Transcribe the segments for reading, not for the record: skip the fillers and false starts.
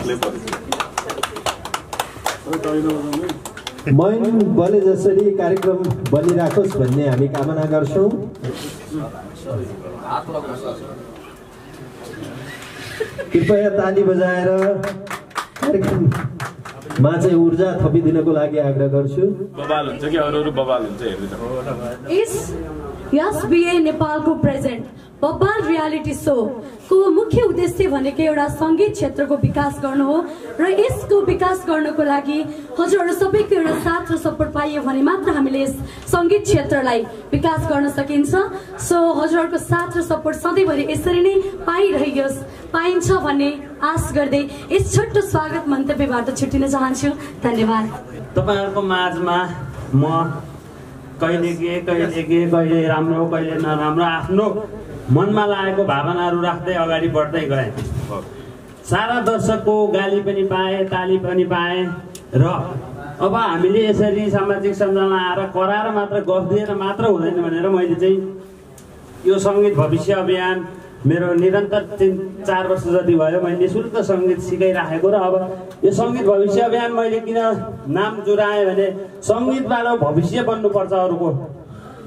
एक्लै पर्छ। मन बने जसरी कार्यक्रम बनिराखोस् भन्ने हामी कामना गर्छौँ। कृपया ताली बजाएर कार्यक्रममा चाहिँ ऊर्जा थपिदिनको लागि आग्रह गर्छु। बवाल हुन्छ कि अरू बवाल हुन्छ हेर्नु। यस बिए नेपालको प्रेजेन्ट बब्बाल रियालिटी शो को मुख्य उद्देश्य भनेको एउटा संगीत क्षेत्रको विकास गर्नु हो र यसको विकास गर्नको लागि हजुरहरू सबैको एउटा साथ र सपोर्ट पाइयो भने मात्र हामीले यस संगीत क्षेत्रलाई विकास गर्न सकिन्छ। सो हजुरहरूको साथ र सपोर्ट सधैँभरि यसरी नै पाइन्छ भन्ने आश गर्दै यस छोटो स्वागत मन्तव्यबाट छुट्टिन चाहन्छु। धन्यवाद। तपाईहरुको माझमा म कहिले राम्रो कहिले नराम्रो आफ्नो मनमा लागेको भावनाहरू राख्दै अगाडि बढ्दै गए। सारा दर्शकको गाली पनि पाए, ताली पनि पाए र अब हामीले यसरी सामाजिक सञ्जालमा आएर कराएर मात्र गफ दिएर मात्र हुँदैन भनेर मैले चाहिँ यो सङ्गीत भविष्य अभियान मेरो निरन्तर 3-4 वर्ष जति भयो मैले निःशुल्क सङ्गीत सिकाइराखेको र अब यो सङ्गीत भविष्य अभियान मैले किन नाम जुराएँ भने सङ्गीतबाट भविष्य बन्नुपर्छ अरूको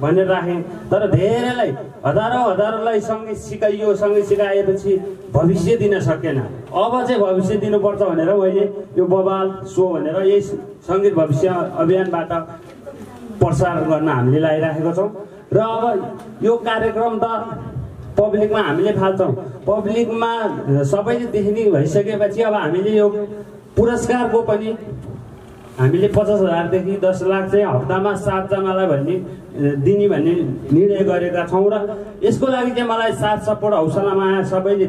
भनेर राखेँ। तर धेरैलाई हजारौँलाई सङ्गीत सिकाइयो, सङ्गीत सिकाएपछि भविष्य दिन सकेन। अब चाहिँ भविष्य दिनुपर्छ भनेर मैले यो बवाल सो भनेर यही सङ्गीत भविष्य अभियानबाट प्रसार गर्न हामीले लागिराखेको छौँ। र अब यो कार्यक्रम त पब्लिकमा हामीले फाल्छौँ। पब्लिकमा सबैले देख्ने भइसकेपछि अब हामीले यो पुरस्कारको पनि हामीले 50,000 देखि 10 लाख चाहिँ हप्तामा 7 जनालाई दिने भन्ने निर्णय गरेका छौँ र यसको लागि चाहिँ मलाई साथ सपोर्ट हौसलामा सबैले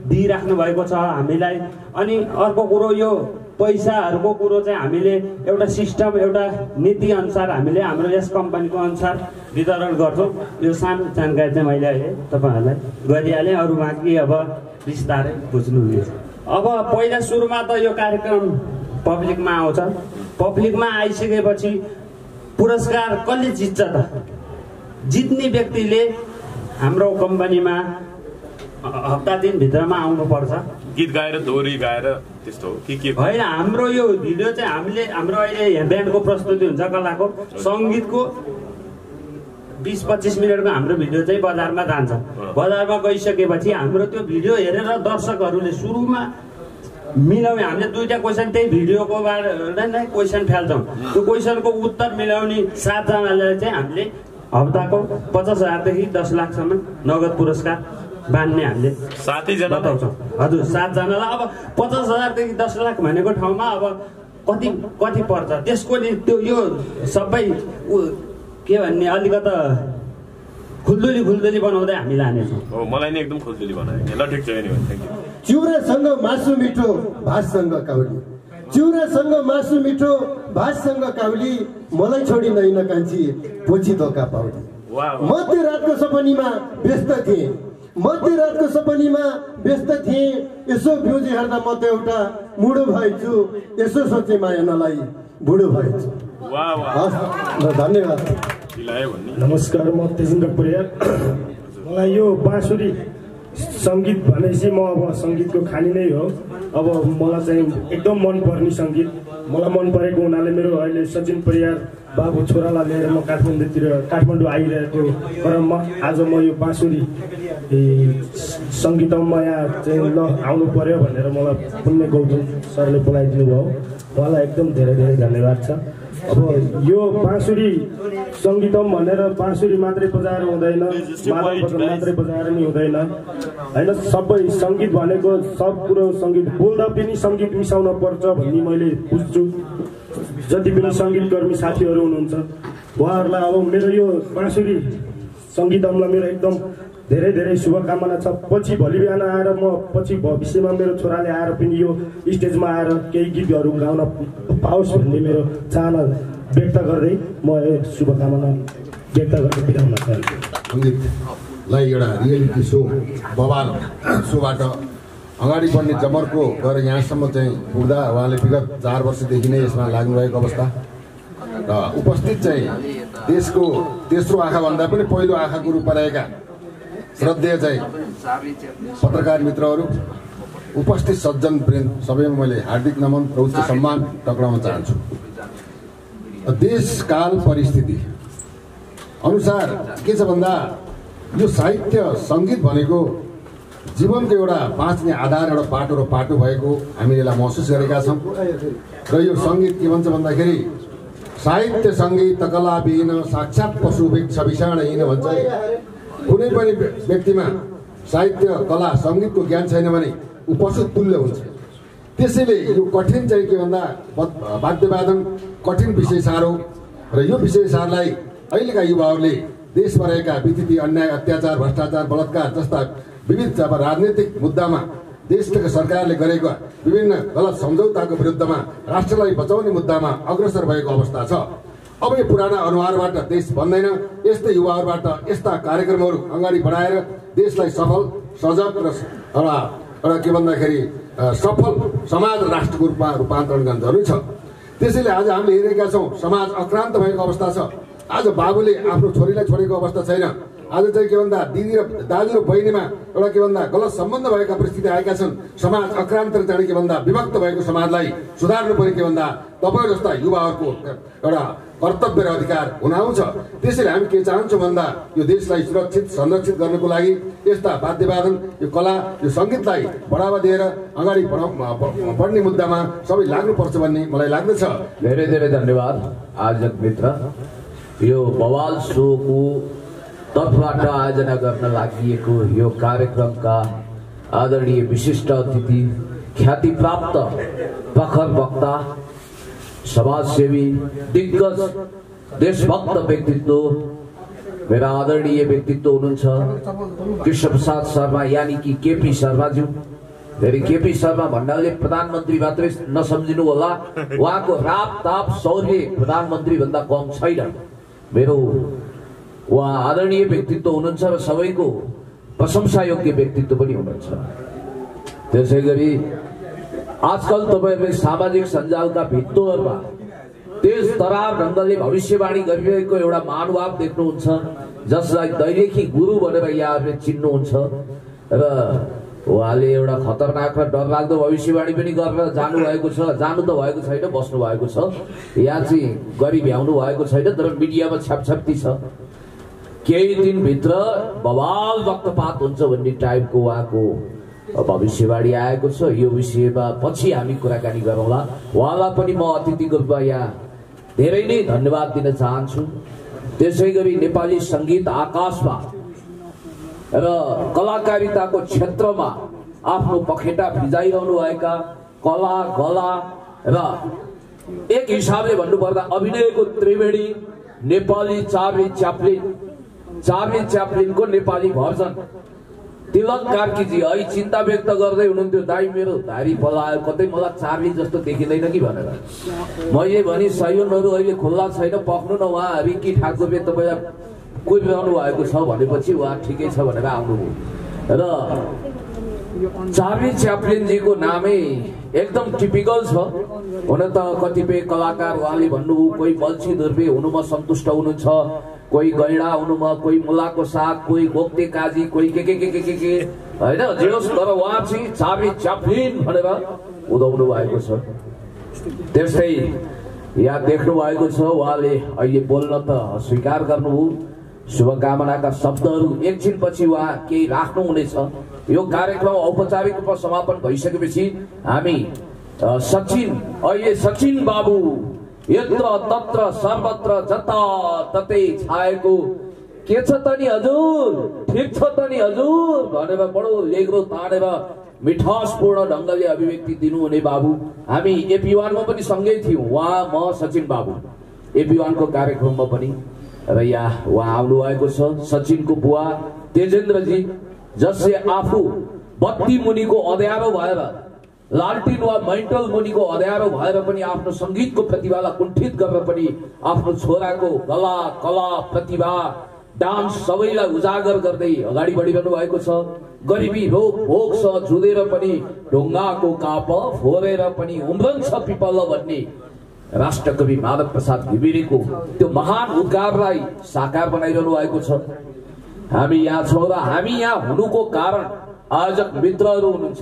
दिइराख्नु भएको छ हामीलाई। अनि अर्को कुरो यो पैसाहरूको कुरो चाहिँ हामीले एउटा सिस्टम एउटा नीति अनुसार हामीले हाम्रो यस कम्पनीको अनुसार वितरण गर्छौँ। यो सानो जानकारी चाहिँ मैले अहिले तपाईँहरूलाई गरिहालेँ। अरू बाँकी अब बिस्तारै बुझ्नुहुनेछ। अब पहिला सुरुमा त यो कार्यक्रम पब्लिकमा आउँछ। पब्लिकमा आइसकेपछि पुरस्कार कसले जित्छ त? जित्ने व्यक्तिले हाम्रो कम्पनीमा हप्ता दिनभित्रमा आउनुपर्छ। गीत गाएर दोहोरी गाएर त्यस्तो हो के होइन। हाम्रो यो भिडियो चाहिँ हाम्रो अहिले ब्यान्डको प्रस्तुति हुन्छ कलाको सङ्गीतको 20-25 मिनटको हाम्रो भिडियो चाहिँ बजारमा जान्छ। बजारमा गइसकेपछि हाम्रो त्यो भिडियो हेरेर दर्शकहरूले सुरुमा मिलाउने हामीले 2टा क्वेसन त्यही भिडियोको बारेमा नै क्वेसन फाल्छौँ। त्यो क्वेसनको उत्तर मिलाउने 7 जनालाई चाहिँ हामीले हप्ताको 50,000 देखि 10 लाखसम्म नगद पुरस्कार बान्ने हामीले 7 जना बताउँछौँ। हजुर 7 जनालाई अब 50,000 देखि 10 लाख भनेको ठाउँमा अब कति पर्छ त्यसको त्यो यो सबै के भन्ने अलिकता खुल्दुली बनाउँदै हामी लानेछौँ। हो मलाई नि एकदम खुल्दुली बनायो। ल ठिक छ नि थ्यांक यू। चिउरासँग मासु मिठो भातसँग काउली, चिउरासँग मासु मिठो भातसँग काउली, मलाई छोडी नै नकान्छी पोछि धोका पाउली। मध्यरातको सपनीमा व्यस्त थिएँ यसो भ्युजी हेर्दा म त एउटा मुडो भएछु, यसो सोचे माया नलाई बुढो भएछु। धन्यवाद। नमस्कार, म तेजिन्द्र परियार। मलाई यो बाँसुरी सङ्गीत भनेपछि म अब सङ्गीतको खानी नै हो। अब मलाई चाहिँ एकदम मनपर्ने सङ्गीत मलाई मन परेको हुनाले मेरो अहिले सचिन परियार बाबु छोरालाई लिएर म काठमाडौँ आइरहेको क्रममा आज म यो बाँसुरी सङ्गीतमा यहाँ चाहिँ ल आउनु पर्यो भनेर मलाई पुण्य गौतम सरले बोलाइदिनु भयो। उहाँलाई एकदम धेरै धेरै धन्यवाद छ। अब यो बाँसुरी सङ्गीतम भनेर बाँसुरी मात्रै बजाएर हुँदैन, मादल मात्रै बजाएर नि हुँदैन होइन। सबै सङ्गीत भनेको सब कुरो सङ्गीत बोल्दा पनि सङ्गीत मिसाउन पर्छ भन्ने मैले बुझ्छु। जति पनि सङ्गीतकर्मी साथीहरू हुनुहुन्छ उहाँहरूलाई अब मेरो यो बाँसुरी सङ्गीतमलाई मेरो एकदम धेरै धेरै शुभकामना छ। पछि भोलि बिहान आएर म पछि भविष्यमा मेरो छोराले आएर पनि यो स्टेजमा आएर केही गीतहरू गाउन पाओस् भन्ने मेरो चाहना व्यक्त गर्दै म शुभकामना व्यक्त गर्दै बिताउन चाहन्छु। सङ्गीतलाई एउटा रियालिटी सो बवाल सोबाट अगाडि बढ्ने जमर्को गरेर यहाँसम्म चाहिँ पुग्दा उहाँले विगत 4 वर्षदेखि नै यसमा लाग्नुभएको अवस्था र उपस्थित चाहिँ देशको तेस्रो आँखाभन्दा पनि पहिलो आँखाको रूपमा रहेका श्रद्धेय चाहिँ पत्रकार मित्रहरू उपस्थित सज्जन वृन्द सबैमा मैले हार्दिक नमन र उच्च सम्मान टक्राउन चाहन्छु। देश काल परिस्थिति अनुसार के छ भन्दा यो साहित्य सङ्गीत भनेको जीवनको एउटा बाँच्ने आधार, एउटा बाटो र पाटो भएको हामीले यसलाई महसुस गरेका छौँ। र यो सङ्गीत के भन्छ भन्दाखेरि साहित्य सङ्गीत कला विहीन साक्षात् पशु वृक्ष विषाणहीन भन्छ। कुनै पनि व्यक्तिमा साहित्य कला सङ्गीतको ज्ञान छैन भने ऊ पशु तुल्य हुन्छ। त्यसैले यो कठिन चाहिँ के भन्दा वाद्यवादन कठिन विषय सारो र यो विषय सारलाई अहिलेका युवाहरूले देशमा रहेका विकृति, अन्याय, अत्याचार, भ्रष्टाचार, बलात्कार जस्ता विविध अब राजनीतिक मुद्दामा देशका सरकारले गरेका विभिन्न गलत सम्झौताको विरुद्धमा राष्ट्रलाई बचाउने मुद्दामा अग्रसर भएको अवस्था छ। अब यो पुराना अनुहारबाट देश बन्दैन। यस्तै युवाहरूबाट यस्ता कार्यक्रमहरू अगाडि बढाएर देशलाई सफल, सजग र एउटा के भन्दाखेरि सफल समाज र राष्ट्रको रूपमा रूपान्तरण गर्न जरुरी छ। त्यसैले आज हामीले हेरेका छौँ समाज अक्रान्त भएको अवस्था छ। आज बाबुले आफ्नो छोरीलाई छोडेको अवस्था छैन। आज चाहिँ के भन्दा दिदी र दाजु र बहिनीमा एउटा के भन्दा गलत सम्बन्ध भएका परिस्थिति आएका छन्। समाज अक्रान्त र चाहिँ के भन्दा विभक्त भएको समाजलाई सुधार्नु पर्ने के भन्दा तपाईँ जस्ता युवाहरूको एउटा कर्तव्य र अधिकार हुन आउँछ। त्यसैले हामी के चाहन्छौँ भन्दा यो देशलाई सुरक्षित संरक्षित गर्नको लागि यस्ता वाद्यवादन, यो कला, यो सङ्गीतलाई बढावा दिएर अगाडि बढ्ने मुद्दामा सबै लाग्नुपर्छ भन्ने मलाई लाग्दछ। धेरै धेरै धन्यवाद आयोजक मित्र। यो बवाल सोको तर्फबाट आयोजना गर्न लागि यो कार्यक्रमका आदरणीय विशिष्ट अतिथि, ख्यातिप्राप्त प्रखर वक्ता, समाजसेवी, दिग्गज, देशभक्त व्यक्तित्व, मेरा आदरणीय व्यक्तित्व हुनुहुन्छ कृष्ण प्रसाद शर्मा यानी कि केपी शर्माज्यू। फेरि केपी शर्मा भन्नाले प्रधानमन्त्री मात्रै नसम्झिनु होला, उहाँको राप ताप शौर्य प्रधानमन्त्री भन्दा कम छैन। मेरो उहाँ आदरणीय व्यक्तित्व हुनुहुन्छ र सबैको प्रशंसा योग्य व्यक्तित्व पनि हुनुहुन्छ। त्यसै गरी आजकल तपाईँहरूले सामाजिक सञ्जालका भित्तोहरूमा तेज तरार ढङ्गले भविष्यवाणी गरिरहेको एउटा महानुभाव देख्नुहुन्छ, जसलाई दैलेखी गुरु भनेर यहाँहरूले चिन्नुहुन्छ। र उहाँले एउटा खतरनाक र डरलाग्दो भविष्यवाणी पनि गरेर जानुभएको छ। जानु त भएको छैन, बस्नु भएको छ। यहाँ चाहिँ गरी भ्याउनु भएको छैन, तर मिडियामा छ्यापछ्याप्ती छ। केही दिनभित्र बवाल वक्तपात हुन्छ भन्ने टाइपको उहाँको भविष्यवाणी आएको छ। यो विषयमा पछि हामी कुराकानी गरौँला। उहाँलाई पनि म अतिथिको रूपमा यहाँ धेरै नै धन्यवाद दिन चाहन्छु। त्यसै गरी नेपाली सङ्गीत आकाशमा र कलाकारिताको क्षेत्रमा आफ्नो पखेटा भिजाइरहनु भएका कला गला र एक हिसाबले भन्नुपर्दा अभिनयको त्रिवेणी नेपाली चार्ली च्याप्लिनको नेपाली भर्जन तिलक कार्कीजी अहिले चिन्ता व्यक्त गर्दै हुनुहुन्थ्यो, दाइ मेरो धारी पलायो, कतै मलाई चार्ली जस्तो देखिँदैन कि भनेर। मैले भने सयनहरू अहिले खुल्ला छैन, पक्नु न। उहाँ रिकी ठाकुरले तपाईँलाई कुरिरहनु भएको छ भनेपछि उहाँ ठिकै छ भनेर आउनुभयो। र चार्ली च्याप्लिनजीको नामै एकदम टिपिकल छ। हुन त कतिपय कलाकार उहाँले भन्नुभयो कोही बल्छी धुर्बे हुनुमा सन्तुष्ट हुनुहुन्छ, कोही गैडा हुनुमा, कोही मुलाको साग, कोही गोप्ते काजी, कोही के होइन। जे होस्, तर उहाँ चाहिँ चार्ली च्याप्लिन भनेर उदाउनु भएको छ। त्यस्तै यहाँ देख्नु भएको छ उहाँले अहिले बोल्न त स्वीकार गर्नुभयो। शुभकामनाका शब्दहरू एकछिनपछि उहाँ केही राख्नुहुनेछ। यो कार्यक्रम औपचारिक रूपमा समापन भइसकेपछि हामी सचिन बाबु यत्र तत्र सर्वत्र जता ततै छाएको के छ त नि हजुर, ठिक छ त नि हजुर भनेर बडो लेग्रो तानेर मिठासपूर्ण ढङ्गले अभिव्यक्ति दिनुहुने बाबु। हामी एपी1मा पनि सँगै थियौँ, उहाँ म सचिन बाबु एपी1को कार्यक्रममा पनि। र यहाँ उहाँ आउनु भएको छ सचिनको बुवा तेजेन्द्रजी, जसले आफू बत्ती मुनिको अँध्यारो भएर, लालटिन वा मैन्टल मुनिको अँध्यारो भएर पनि आफ्नो सङ्गीतको प्रतिभालाई कुण्ठित गरेर पनि आफ्नो छोराको कला प्रतिभा डान्स सबैलाई उजागर गर्दै अगाडि बढिरहनु भएको छ। गरिबी रोग भोगसँग जुधेर पनि ढुङ्गाको काप फोरेर पनि उम्रन्छ पिपल भन्ने राष्ट्रकवि माधव प्रसाद घिमिरेको त्यो महान उद्गारलाई साकार बनाइरहनु भएको छ। हामी यहाँ छौँ र हामी यहाँ हुनुको कारण आयोजक मित्रहरू हुनुहुन्छ।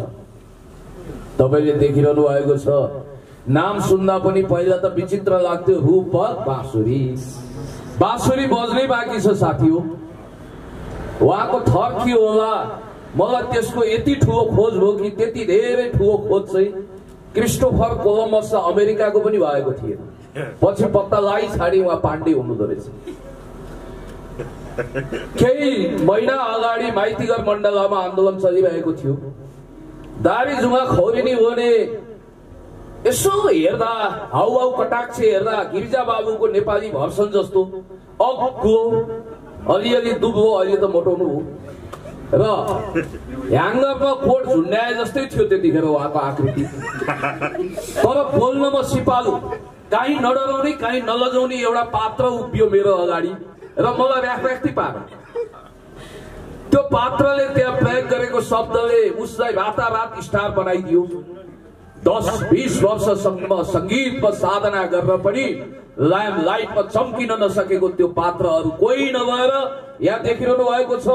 तपाईले देखिरहनु भएको छ। नाम सुन्दा पनि पहिला त विचित्र लाग्थ्यो, रूपक बाँसुरी। बाँसुरी बज्नै बाँकी छ साथी हो। उहाँको थर के होला, मलाई त्यसको यति ठुलो खोज हो कि त्यति धेरै ठुलो खोज चाहिँ क्रिस्टोफर कोलम्बस अमेरिकाको पनि भएको थिएन। पछि पत्ता लाई छाडी उहाँ पाण्डे हुनुहुँदो रहेछ। केही महिना अगाडि माइतीघर मण्डलामा आन्दोलन चलिरहेको थियो। दारी जुङ्गा खौरिनी हुने यसो हेर्दा हाउहाउ कटाक्ष हेर्दा गिरिजा बाबुको नेपाली भर्सन जस्तो अग्लो, अलिअलि दुब्लो, अहिले त मोटाउनु हो र ह्याङ्गरमा कोट झुन्ड्याए जस्तै थियो त्यतिखेर उहाँको आकृति। तर बोल्नमा सिपालु, काहीँ नडराउने काहीँ नलजाउने एउटा पात्र उभियो मेरो अगाडि र मलाई व्याख्याक्ति पार्यो। त्यो पात्रले त्यहाँ प्रयोग गरेको शब्दले उसलाई रातारात स्टार बनाइदियो। 10-20 वर्षसम्म सङ्गीतमा साधना गरेर पनि लाइटमा चम्किन नसकेको त्यो पात्र अरू कोही नभएर यहाँ देखिरहनु भएको छ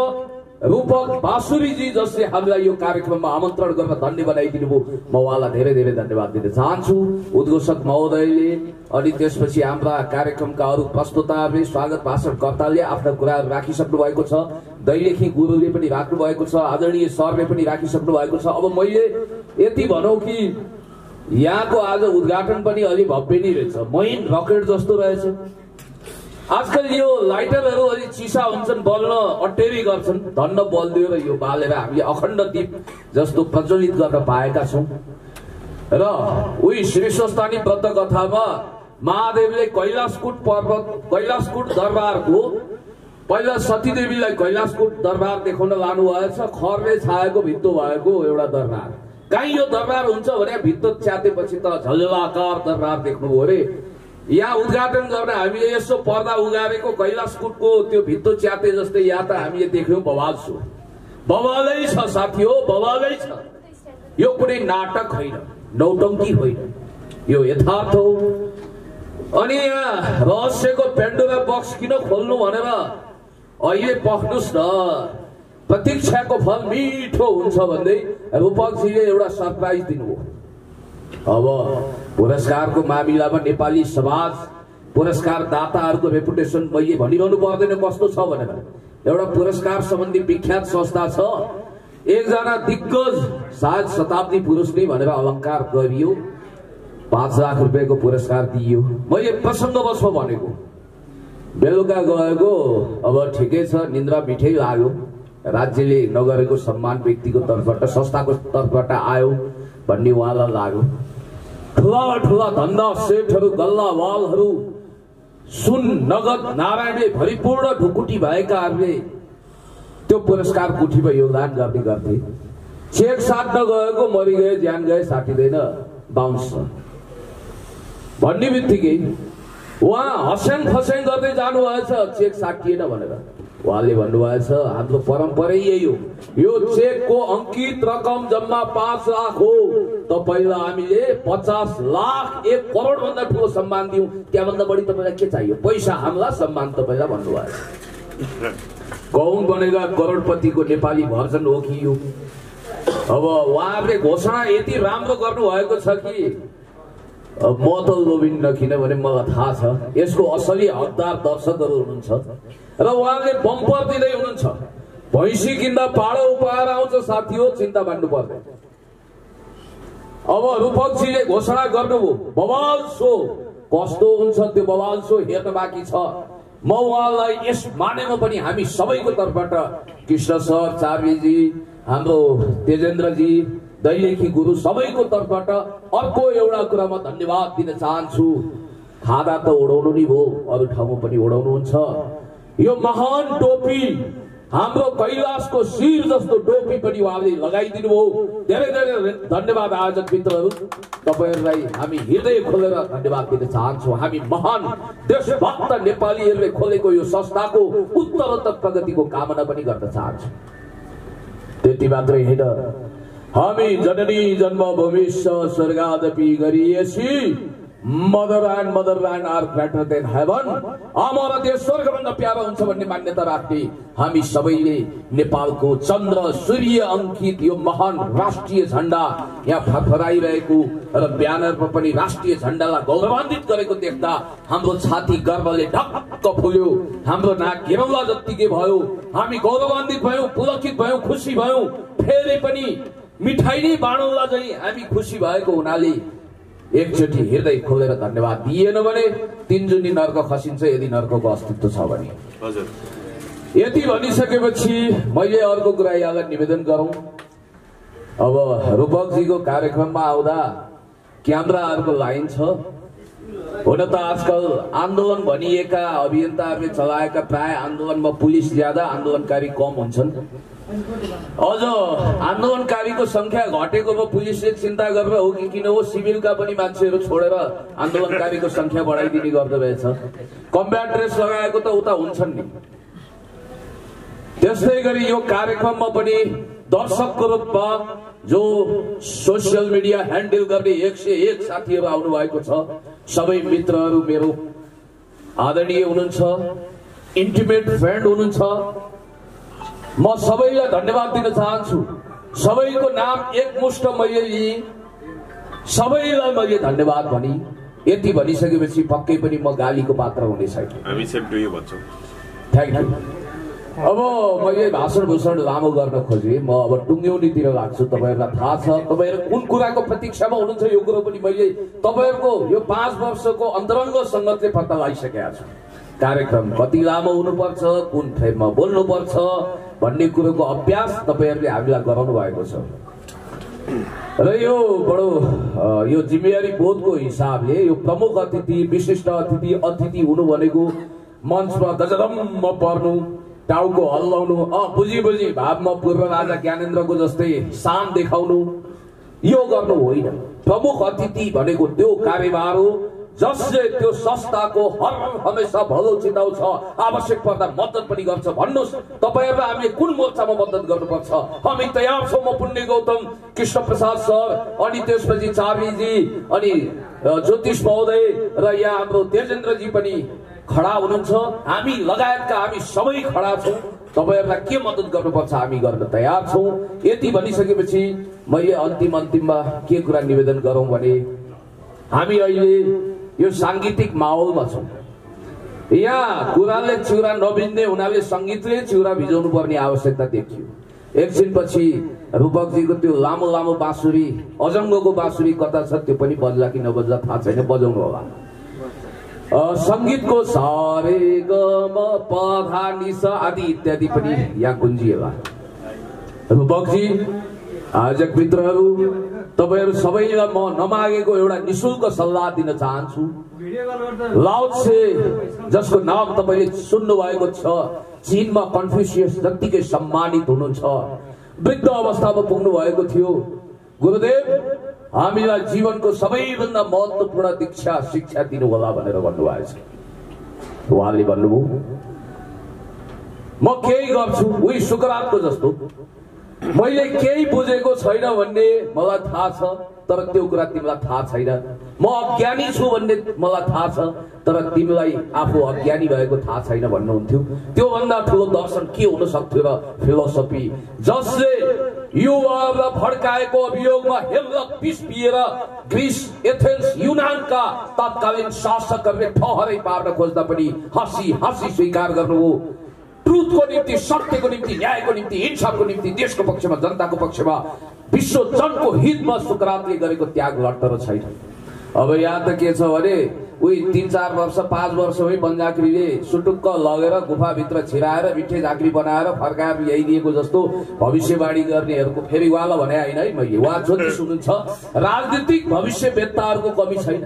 रूपक बाँसुरीजी, जसले हामीलाई यो कार्यक्रममा आमन्त्रण गरेर धन्य बनाइदिनु भयो। म उहाँलाई धेरै धेरै धन्यवाद दिन चाहन्छु, उद्घोषक महोदयले। अनि त्यसपछि हाम्रा कार्यक्रमका अरू प्रस्तुताहरूले, स्वागत भाषणकर्ताले आफ्ना कुराहरू राखिसक्नु भएको छ। दैलेखी गुरुले पनि राख्नु भएको छ, आदरणीय सरले पनि राखिसक्नु भएको छ। अब मैले यति भनौँ कि यहाँको आज उद्घाटन पनि अलि भव्य नै रहेछ, मैन रकेट जस्तो रहेछ। आजकल यो लाइटरहरू अलि चिसा हुन्छन्, बल्न अटेरी गर्छन्, धन्न बल्दियो र यो बालेर हामीले अखण्ड दीप जस्तो प्रज्वलित गर्न पाएका छौँ। र उही श्रेष्ठस्थानी व्रत कथामा महादेवले कैलाशकूट दरबारको पहिला सतीदेवीलाई कैलाशकूट दरबार देखाउन लानु भएछ। खरले छाएको भित्तो भएको एउटा दरबार। कहीँ यो दरबार हुन्छ भने भित्तो च्यातेपछि त झल्लाकार दरबार देख्नुभयो अरे। यहाँ उद्घाटन गर्न हामीले यसो पर्दा उगारेको कैलाशकूटको त्यो भित्तो च्याते जस्तै यहाँ त हामीले देख्यौँ बवाल सो। बवालै छ साथी हो, बवालै छ। यो कुनै नाटक होइन, नौटङ्की होइन, यो यथार्थ हो। अनि यहाँ रहस्यको पेन्डोरा बक्स किन खोल्नु भनेर अहिले पख्नुस् न, प्रतीक्षाको फल मिठो हुन्छ भन्दै रूपकजीले एउटा सरप्राइज दिनुभयो। अब पुरस्कारको मामिलामा नेपाली समाज पुरस्कार दाताहरूको रेपुटेसन मैले भनिरहनु पर्दैन कस्तो छ भनेर। एउटा पुरस्कार सम्बन्धी विख्यात संस्था छ, एकजना दिग्गज सायद शताब्दी पुरुष नै भनेर अलङ्कार गरियो, 5 लाख रुपियाँको पुरस्कार दिइयो। मैले प्रसङ्गवशमा भनेको, बेलुका गएको अब ठिकै छ, निन्द्रा मिठै लाग्यो। राज्यले नगरेको सम्मान व्यक्तिको तर्फबाट, संस्थाको तर्फबाट आयो भन्ने उहाँलाई लाग्यो। ठुला ठुला धन्दा सेठहरू, गल्लावालहरू, सुन नगद नारायणले भरिपूर्ण ढुकुटी भएकाहरूले त्यो पुरस्कार गुठीमा योगदान गर्ने गर्थे। चेक साट्न गएको मरि गए, ज्यान गए, साटिँदैन, बाउन्स भन्ने बित्तिकै उहाँ हस्याङ फस्याङ गर्दै जानुभएछ चेक साटिएन भनेर। उहाँले भन्नुभएछ हाम्रो परम्परै यही हो, यो चेकको अंकित रकम जम्मा 5 लाख हो, तपाईलाई हामीले 50 लाख 1 करोड भन्दा ठुलो सम्मान दिउँ, त्यहाँभन्दा बढी तपाईलाई के चाहियो? पैसा हामीलाई, सम्मान तपाईलाई भन्नुभएछ। कौन बनेगा करोडपतिको नेपाली भर्जन हो कि यो? अब उहाँहरूले घोषणा यति राम्रो गर्नु भएको छ कि म त लोभिन्न, किनभने मलाई थाहा छ यसको असली हकदार दर्शकहरू हुनुहुन्छ र उहाँले बम्पर दिँदै हुनुहुन्छ। भैँसी किन्दा पाडो उपहार आउँछ साथी हो, चिन्ता मान्नु पर्दैन। अब रूपकजीले घोषणा गर्नुभयो, बवाल सो कस्तो हुन्छ त्यो बवाल सो हेर्न बाँकी छ। म उहाँलाई यस मानेमा पनि हामी सबैको तर्फबाट कृष्ण सर, चार्लीजी, हाम्रो तेजेन्द्रजी, दैलेखी गुरु सबैको तर्फबाट अर्को एउटा कुरामा धन्यवाद दिन चाहन्छु। खादा त उडाउनु नि भयो, अरू ठाउँमा पनि उडाउनुहुन्छ। यो महान टोपी, हाम्रो कैलाशको शिर जस्तो टोपी पनि उहाँले लगाइदिनु भयो। धेरै धेरै धन्यवाद आयोजक मित्रहरू, तपाईहरुलाई हामी हृदय खोलेर धन्यवाद दिन चाहन्छौँ। हामी महान देशभक्त नेपालीहरूले खोलेको यो संस्थाको उत्तरोत्तर प्रगतिको कामना पनि गर्न चाहन्छौँ। त्यति मात्रै होइन, हामी जननी जन्मभूमि स्वर्गादपि गरिएसी motherland are greater than heaven. हाम्रो देश स्वर्गभन्दा प्यारो हुन्छ भन्ने मान्यता राख्ने हामी सबैले नेपालको चन्द्र सूर्य अंकित यो महान राष्ट्रिय झण्डा यहाँ फरफराइरहेको र ब्यानरमा पनि राष्ट्रिय झण्डालाई गौरवान्वित गरेको देख्दा हाम्रो छाती गर्वले ढक्क फुल्यो, हाम्रो नाक घेरौला जत्तिकै भयो। हामी गौरवान्वित भयौं, पुलकित भयौं, खुसी भयौं। फेरि पनि मिठाई नै बाँडौला चाहिँ हामी खुसी भएको हुनाले एकचोटि हृदय खोलेर धन्यवाद दिएन भने 3 जुनी नर्क खसिन्छ यदि नर्कको अस्तित्व छ भने। हजुर, यति भनिसकेपछि मैले अर्को कुरा यहाँलाई निवेदन गरौं। अब रूपकजीको कार्यक्रममा आउँदा क्यामेराहरूको लाइन छ। हुन त आजकल आन्दोलन भनिएका अभियन्ताहरूले चलाएका प्राय आन्दोलनमा पुलिस ज्यादा, आन्दोलनकारी कम हुन्छन्। अझ आन्दोलनकारीको संख्या घटेको भए पुलिसले चिन्ता गरेर हो कि किन हो, सिभिलका पनि मान्छेहरू छोडेर आन्दोलनकारीको संख्या बढाइदिने गर्दो रहेछ। कम्ब्याट ड्रेस लगाएको त उता हुन्छन् नि। त्यस्तै गरी यो कार्यक्रममा पनि दर्शकको रूपमा जो सोसियल मिडिया ह्यान्डल गर्ने 101 साथीहरू आउनु भएको छ, सबै मित्रहरू मेरो आदरणीय हुनुहुन्छ, इन्टिमेट फ्रेन्ड हुनुहुन्छ। म सबैलाई धन्यवाद दिन चाहन्छु। सबैको नाम एकमुष्ट मैले लिएँ, सबैलाई मैले धन्यवाद भनी। यति भनिसकेपछि पक्कै पनि म गालीको पात्र हुने छैन। हामी सेम टु यु भन्छौँ। Thank you. अब मैले भाषण भूषण लामो गर्न खोजेँ, म अब टुङ्ग्यौनीतिर लाग्छु। तपाईँहरूलाई थाहा छ तपाईँहरू कुन कुराको प्रतीक्षामा हुनुहुन्छ, यो कुरो पनि मैले तपाईँहरूको यो 5 वर्षको अन्तरङ्ग सङ्गतले पत्ता लगाइसकेका छु। कार्यक्रम कति लामो हुनुपर्छ, कुन फ्रेममा बोल्नुपर्छ भन्ने कुरोको अभ्यास तपाईँहरूले हामीलाई गराउनु भएको छ र यो बडो यो जिम्मेवारी बोधको हिसाबले यो प्रमुख अतिथि, विशिष्ट अतिथि हुनु भनेको मञ्चमा गजरम्म पर्नु, टाउको हल्लाउनु, बुझी भावमा पूर्व राजा ज्ञानेन्द्रको जस्तै शान देखाउनु, यो गर्नु होइन। प्रमुख अतिथि भनेको त्यो कार्यभार हो जसले त्यो संस्थाको हर हमेशा भलो चिताउँछ, आवश्यक पर्दा मद्दत पनि गर्छ। भन्नुहोस् तपाईहरुलाई हामीले कुन मोर्चामा मद्दत गर्नुपर्छ? हामी तयार छौं। म पुण्य गौतम, कृष्ण प्रसाद सर, अनि त्यसपछि चाबीजी, अनि ज्योतिष महोदय र यहाँ हाम्रो तेजेन्द्रजी पनि खडा हुनुहुन्छ। हामी लगायतका हामी सबै खडा छौं। तपाईहरुलाई के मद्दत गर्नुपर्छ हामी गर्न तयार छौं। यति भनिसकेपछि मैले अन्तिममा के कुरा निवेदन गरौं भने हामी अहिले यो सांगीतिक माहौलमा छौं। यहाँ कुराले चिउरा नभिज्ने हुनाले संगीतले चिउरा भिजाउनु पर्ने आवश्यकता देखियो। एकछिनपछि रूपकजीको त्यो लामो लामो बाँसुरी, अजङ्गको बाँसुरी कता छ त्यो पनि बज्ला कि नबज्ला थाहा छैन, बजाउनु होला। संगीतको सारे ग म प धा नि सा आदि इत्यादि पनि यहाँ गुन्जिएला। रूपकजी, आयोजक मित्रहरू, तपाईहरु सबैलाई म नमागेको एउटा निशुल्क सल्लाह दिन चाहन्छु। लाओ त्से, जसको नाम तपाईले सुन्नु भएको छ, चीनमा कन्फ्युसियस जतिकै सम्मानित हुनुहुन्छ, वृद्ध अवस्थामा पुग्नु भएको थियो। गुरुदेव, हामीलाई जीवनको सबैभन्दा महत्त्वपूर्ण दीक्षा शिक्षा दिनु होला भनेर भन्नुभएको छ। उहाँले भन्नुभयो म केही गर्छु उही सुकरातको जस्तो, मैले केही बुझेको छैन भन्ने मलाई थाहा छ, तर त्यो कुरा तिमीलाई थाहा छैन। म अज्ञानी छु भन्ने मलाई थाहा छ, तर तिमीलाई आफू अज्ञानी भएको थाहा छैन भन्नुहुन्थ्यो। त्यो भन्दा ठुलो दर्शन के हुन सक्थ्यो र फिलोसफी, जसले युवाहरूलाई भड्काएको अभियोगमा हेलक विष पिएर ग्रीस, एथेन्स, युनानका तत्कालीन शासकहरूले ठहरै पार्न खोज्दा पनि हँसी हँसी स्वीकार गर्नुभयो। ट्रुथको निम्ति, सत्यको निम्ति, न्यायको निम्ति, इन्साफको निम्ति, देशको पक्षमा, जनताको पक्षमा, विश्व जनको हितमा सुकरातले गरेको त्याग लट्टर छैन। अब यहाँ त के छ भने उही 3-4 वर्ष 5 वर्षमै बन्जाक्रीले सुटुक्क लगेर गुफाभित्र छिराएर मिठे झाँक्री बनाएर फर्काएर ल्याइदिएको जस्तो भविष्यवाणी गर्नेहरूको फेरि उहाँलाई भने होइन है मैले, उहाँ ज्योतिष हुनुहुन्छ। राजनीतिक भविष्यवेत्ताहरूको कमी छैन।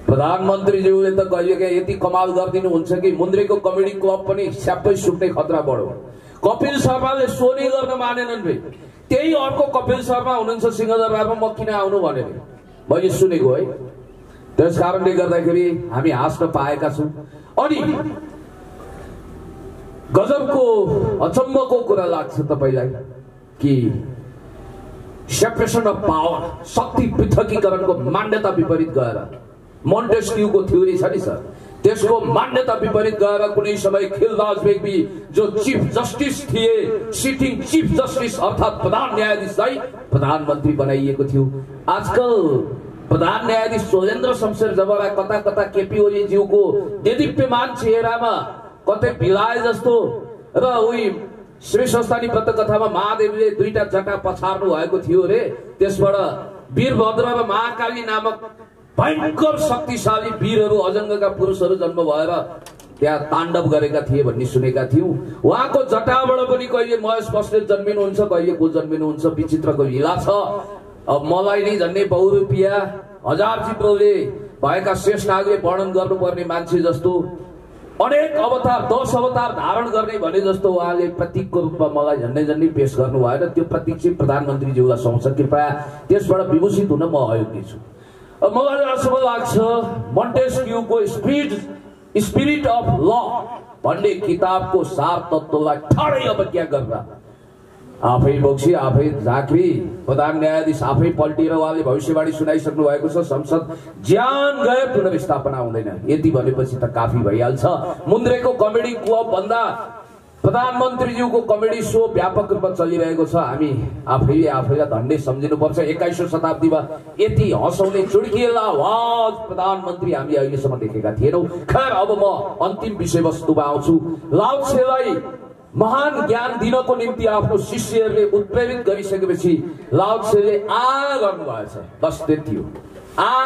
प्रधानमन्त्रीज्यूले त कहिलेकाहीँ यति कमाल गरिदिनुहुन्छ कि मुन्द्रेको कमेडी क्लब पनि स्याप्पै सुक्ने खतरा बढ्यो। कपिल शर्माले सोनी गर्न मानेनन् भे, त्यही अर्को कपिल शर्मा हुनुहुन्छ सिंहदरबारमा, म किन आउनु भने मैले सुनेको है। त्यस कारणले गर्दाखेरि हामी हाँस्न पाएका छौँ। अनि गजबको अचम्मको कुरा लाग्छ तपाईलाई कि सेपरेसन अफ पावर, शक्ति पृथकीकरणको मान्यता विपरीत गएर मोन्टेस्क्यूको थ्योरी छ नि सर, त्यसको मान्यता विपरीत गएर कुनै समय खिलराज बेग्बी जो चीफ जस्टिस थिए, सिटिङ चीफ जस्टिस अर्थात् प्रधान न्यायाधीशलाई प्रधानमन्त्री बनाइएको थियो। आजकल प्रधान न्यायाधीश सोलेन्द्र शमशेर जबरा कता कता केपी ओली ज्यूको देदीप्यमान चेहरामा कतै भिलाए जस्तो र उही श्री संस्थानी व्रतकथामा महादेवले दुईटा जटा पछार्नु भएको थियो रे, त्यसबाट वीरभद्र र महाकाली नामक भयंकर शक्तिशाली वीरहरू अजङ्गका पुरुषहरू जन्म भएर त्यहाँ ताण्डव गरेका थिए भन्ने सुनेका थियौं। उहाँको जटाबाट पनि कहिले महेश बस्नेत जन्मिनुहुन्छ, कहिले को जन्मिनुहुन्छ, विचित्रको लीला छ। अब मलाई नै झन्डै बहुरूपिया हजार चित्रले भएका शेष नागले वर्णन गर्नुपर्ने मान्छे जस्तो अनेक अवतार 10 अवतार धारण गर्ने भने जस्तो उहाँले प्रतीकको रूपमा मलाई झन्डै पेश गर्नु भएन। त्यो प्रतीक चाहिँ प्रधानमन्त्रीज्यूलाई सुहाउँछ। कृपया त्यसबाट विभूषित हुन म अयोग्य छु। मलाई जहाँसम्म लाग्छ मोन्टेस्क्यूको स्पिरिट अफ ल भन्ने किताबको सार तत्त्वलाई ठाडै अवज्ञा गरेर आफै बोक्सी आफै झाँक्री प्रधान न्यायाधीश आफै पल्टिएर उहाँले भविष्यवाणी सुनाइसक्नु भएको छ। संसद ज्यान गए पुनर्स्थापना हुँदैन, यति भनेपछि त काफी भइहाल्छ। मुन्द्रेको कमेडी क्लब भन्दा प्रधानमन्त्रीज्यूको कमेडी सो व्यापक रूपमा चलिरहेको छ। हामी आफैले आफैलाई धन्य सम्झिनुपर्छ। 21औं शताब्दीमा यति हँसाउने चुड्किएला आवाज प्रधानमन्त्री हामी अहिलेसम्म देखेका थिएनौं। खैर, अब म अन्तिम विषयवस्तुमा आउँछु। लाओत्सेलाई महान ज्ञान दिनको निम्ति आफ्नो शिष्यहरूले उत्प्रेरित गरिसकेपछि लाओत्सेले गर्नु भएछ। बस त्यति हो।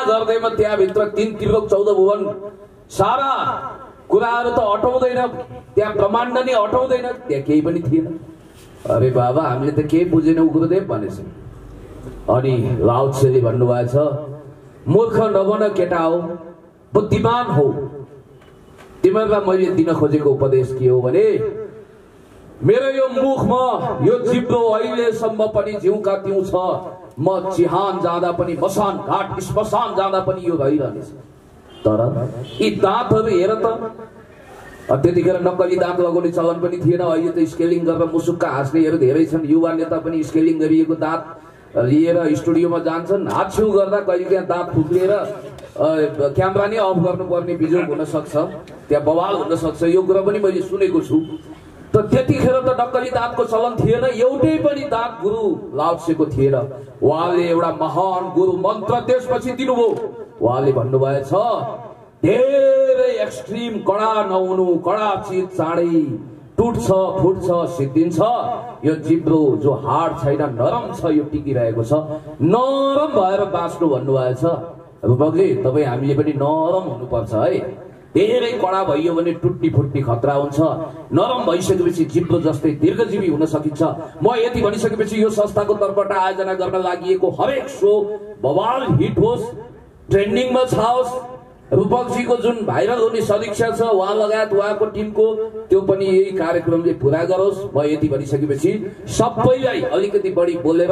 गर्दैमा त्यहाँभित्र 3 त्रिलोक 14 भुवन सारा कुराहरू त अटाउँदैन, त्यहाँ ब्रह्माण्ड नै अटाउँदैन, त्यहाँ केही पनि थिएन। अरे बाबा, हामीले त केही बुझेनौँ गुरुदेव भनेछ। अनि लाओत्सेले भन्नुभएछ, मूर्ख नबन केटा हो, बुद्धिमान हो। तिमीहरूलाई मैले दिन खोजेको उपदेश के हो भने मेरो यो मुखमा यो जिब्रो अहिलेसम्म पनि जिउका तिउ छ। म चिहान जाँदा पनि, मसान घाट श्मशान जाँदा पनि यो रहिरहनेछ। तर यी दाँतहरू हेर त, त्यतिखेर नक्कली दाँत लगाउने चलन पनि थिएन। अहिले त स्केलिङ गरेर मुसुक्का हाँस्नेहरू धेरै छन्। युवा नेता पनि स्केलिङ गरिएको दाँत लिएर स्टुडियोमा जान्छन्। हाछ्यु गर्दा कहिले त्यहाँ दाँत फुक्लिएर क्यामेरा नै अफ गर्नुपर्ने बिजोग हुन सक्छ, त्यहाँ बवाल हुन सक्छ। यो कुरा पनि मैले सुनेको छु। त त्यतिखेर त नक्कली दाँतको चलन थिएन, एउटै पनि दाँत गुरु लाओत्सेको थिएन। उहाँले एउटा महान गुरु मन्त्र त्यसपछि दिनुभयो। उहाँले भन्नुभएछ, धेरै एक्सट्रिम कडा नहुनु, कडा चिज चाँडै टुट्छ, फुट्छ, सिद्धिन्छ। यो जिब्रो जो हाड छैन, नरम छ, यो टिकिरहेको छ। नरम भएर बाँच्नु भन्नुभएछ। रूपकजी, तपाईँ हामीले पनि नरम हुनुपर्छ है। धेरै कडा भइयो भने टुट्टी फुट्टी खतरा हुन्छ। नरम भइसकेपछि जिब्रो जस्तै दीर्घजीवी हुन सकिन्छ। म यति भनिसकेपछि यो संस्थाको तर्फबाट आयोजना गर्न लागि हरेक शो बवाल हिट होस्, ट्रेन्डिङमा छाओस्। रूपकजीको जुन भाइरल हुने समीक्षा छ, उहाँ लगायत उहाँको टिमको, त्यो पनि यही कार्यक्रमले पुरा गरोस्। म यति भनिसकेपछि सबैलाई अलिकति बढी बोलेर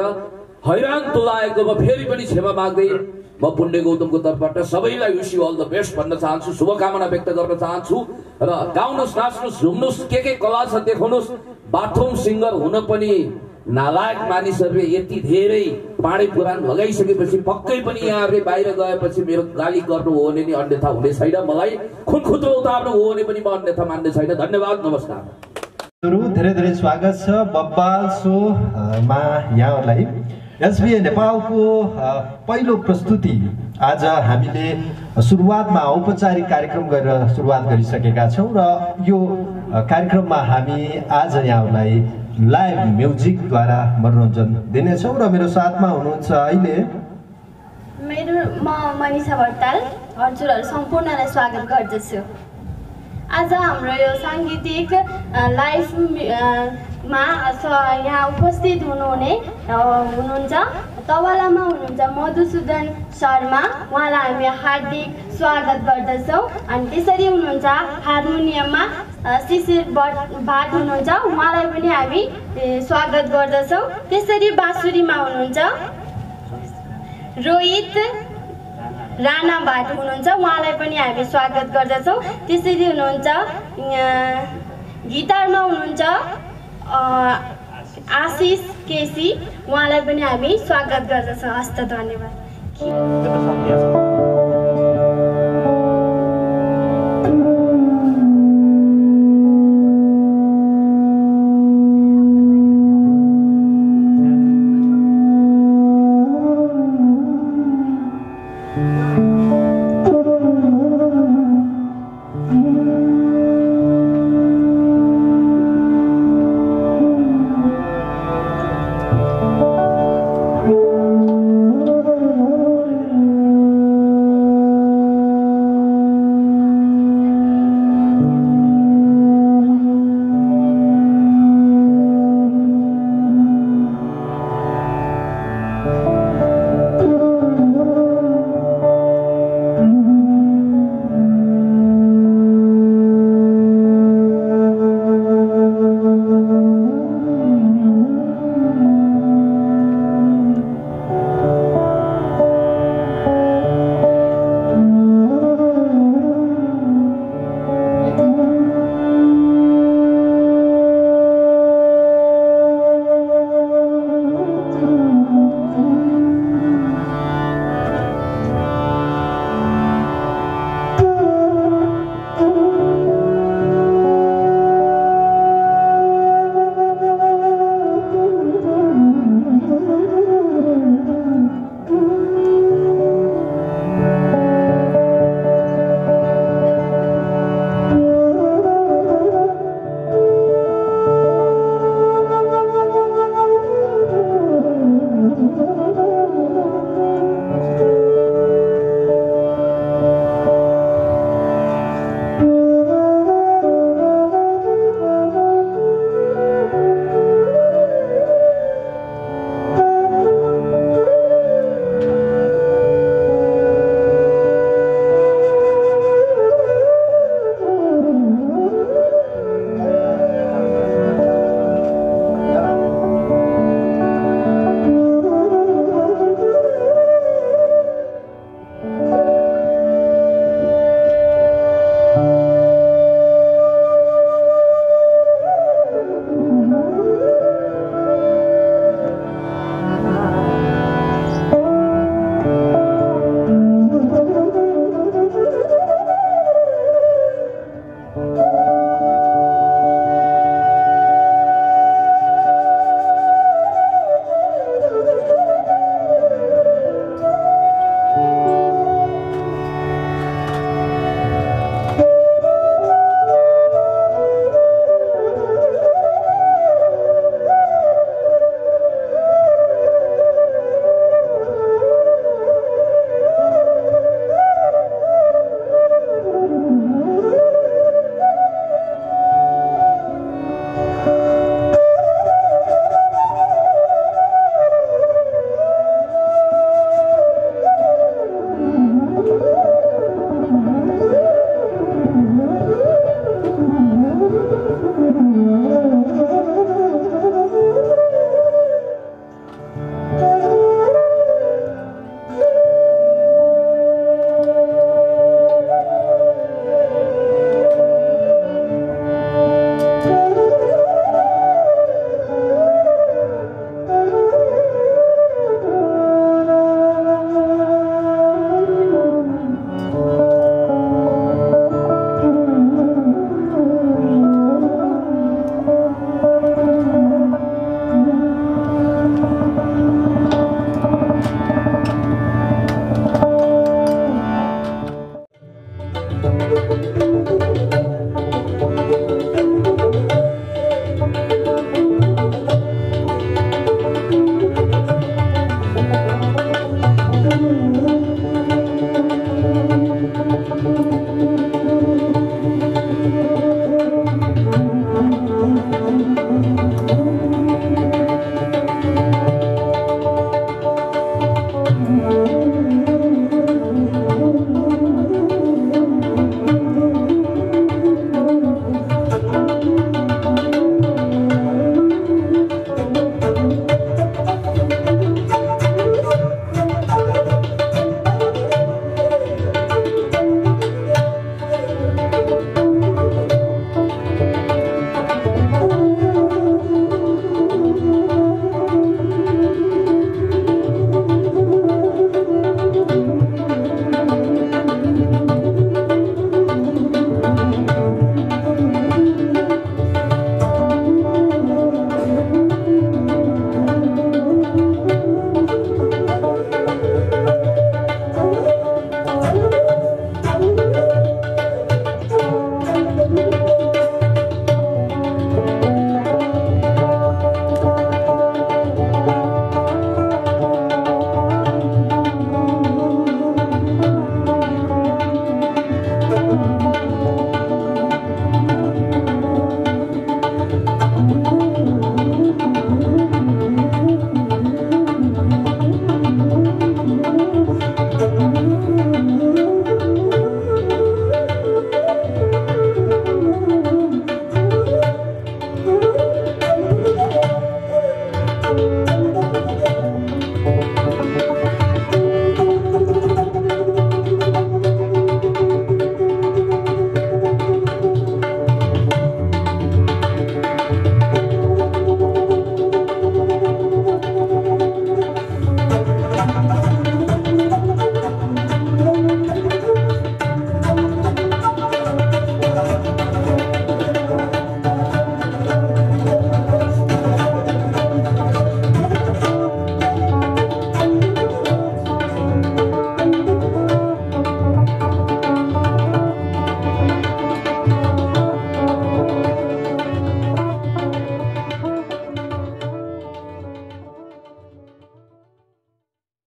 हैरान तुलाएको म फेरि पनि क्षमा माग्दै म पुण्य गौतमको तर्फबाट सबैलाई wish you all the best भन्न चाहन्छु, शुभकामना व्यक्त गर्न चाहन्छु। र गाउनुहोस्, नाच्नुहोस्, झुम्नुहोस्, के कला छ देखाउनुहोस्। बाथरुम सिङ्गर हुन पनि नालायक मानिसहरूले यति धेरै पाडे पुराण लगाइसकेपछि पक्कै पनि यहाँहरूले बाहिर गएपछि मेरो गाली गर्नु हो भने नि अन्यथा हुने छैन। मलाई खुनखुत्रो उतार्नु हो भने पनि म अन्यथा मान्ने छैन। धन्यवाद, नमस्कार। धेरै धेरै स्वागत छ बब्बाल शोमा यहाँहरूलाई। एसबिए नेपालको पहिलो प्रस्तुति आज हामीले सुरुवातमा औपचारिक कार्यक्रम गरेर सुरुवात गरिसकेका छौँ र यो कार्यक्रममा हामी आज यहाँहरूलाई लाइभ म्युजिकद्वारा मनोरञ्जन दिनेछौँ। र मेरो साथमा हुनुहुन्छ अहिले म मनिषा भट्टाल, हजुरहरू सम्पूर्णलाई स्वागत गर्दछु। आज हाम्रो यो साङ्गीतिक लाइभमा यहाँ उपस्थित हुनुहुन्छ तबलामा हुनुहुन्छ मधुसूदन शर्मा, उहाँलाई हामी हार्दिक स्वागत गर्दछौँ। अनि त्यसरी हुनुहुन्छ हार्मोनियममा शिशिर भाट हुनुहुन्छ, उहाँलाई पनि हामी स्वागत गर्दछौँ। त्यसरी बाँसुरीमा हुनुहुन्छ रोहित राणा भाट हुनुहुन्छ, उहाँलाई पनि हामी स्वागत गर्दछौँ। त्यसरी हुनुहुन्छ गिटारमा हुनुहुन्छ आशिष केसी, उहाँलाई पनि हामी स्वागत गर्दछौँ। हस्त, धन्यवाद। Thank you.